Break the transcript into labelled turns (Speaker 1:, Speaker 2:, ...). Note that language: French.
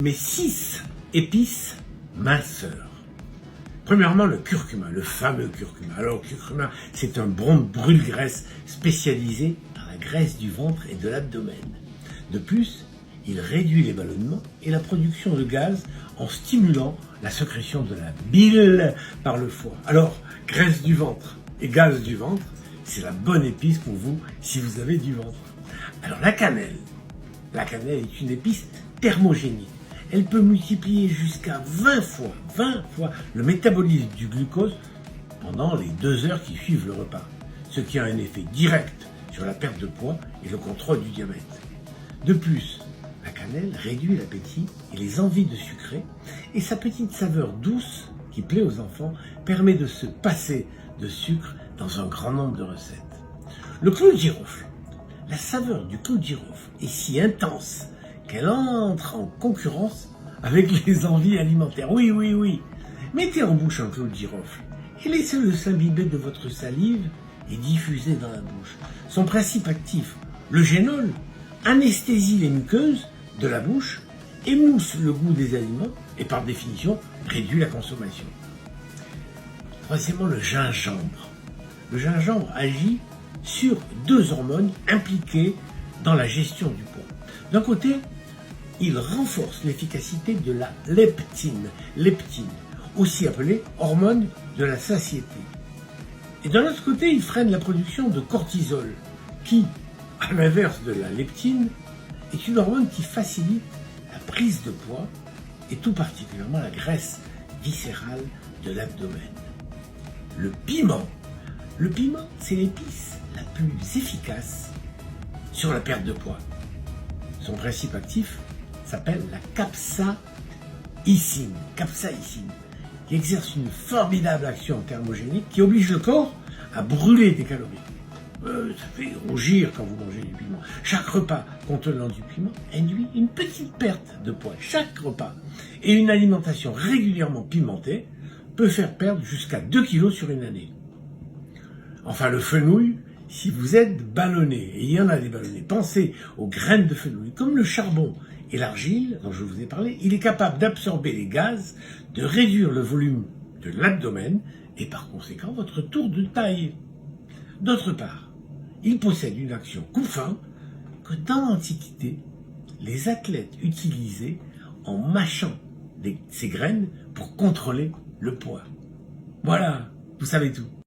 Speaker 1: Mes 6 épices minceurs. Premièrement, le curcuma, le fameux curcuma. Alors, le curcuma, c'est un brûle-graisse spécialisé dans la graisse du ventre et de l'abdomen. De plus, il réduit les ballonnements et la production de gaz en stimulant la sécrétion de la bile par le foie. Alors, graisse du ventre et gaz du ventre, c'est la bonne épice pour vous si vous avez du ventre. Alors, la cannelle. La cannelle est une épice thermogénique. Elle peut multiplier jusqu'à 20 fois le métabolisme du glucose pendant les 2 heures qui suivent le repas, ce qui a un effet direct sur la perte de poids et le contrôle du diabète. De plus, la cannelle réduit l'appétit et les envies de sucré, et sa petite saveur douce, qui plaît aux enfants, permet de se passer de sucre dans un grand nombre de recettes. Le clou de girofle. La saveur du clou de girofle est si intense qu'elle entre en concurrence avec les envies alimentaires. Oui. Mettez en bouche un clou de girofle et laissez-le s'imbiber de votre salive et diffuser dans la bouche. Son principe actif, le génol, anesthésie les muqueuses de la bouche, émousse le goût des aliments et par définition réduit la consommation. Troisièmement, le gingembre. Le gingembre agit sur 2 hormones impliquées dans la gestion du poids. D'un côté, il renforce l'efficacité de la leptine, aussi appelée hormone de la satiété. Et d'un autre côté, il freine la production de cortisol, qui, à l'inverse de la leptine, est une hormone qui facilite la prise de poids, et tout particulièrement la graisse viscérale de l'abdomen. Le piment. Le piment, c'est l'épice la plus efficace sur la perte de poids. Son principe actif s'appelle la capsaïcine, qui exerce une formidable action thermogénique qui oblige le corps à brûler des calories. Ça fait rougir quand vous mangez du piment. Chaque repas contenant du piment induit une petite perte de poids, chaque repas. Et une alimentation régulièrement pimentée peut faire perdre jusqu'à 2 kilos sur une année. Enfin, le fenouil, si vous êtes ballonné, et il y en a des ballonnés, pensez aux graines de fenouil, comme le charbon et l'argile dont je vous ai parlé. Il est capable d'absorber les gaz, de réduire le volume de l'abdomen et par conséquent votre tour de taille. D'autre part, il possède une action coupe-faim que dans l'Antiquité, les athlètes utilisaient en mâchant ces graines pour contrôler le poids. Voilà, vous savez tout.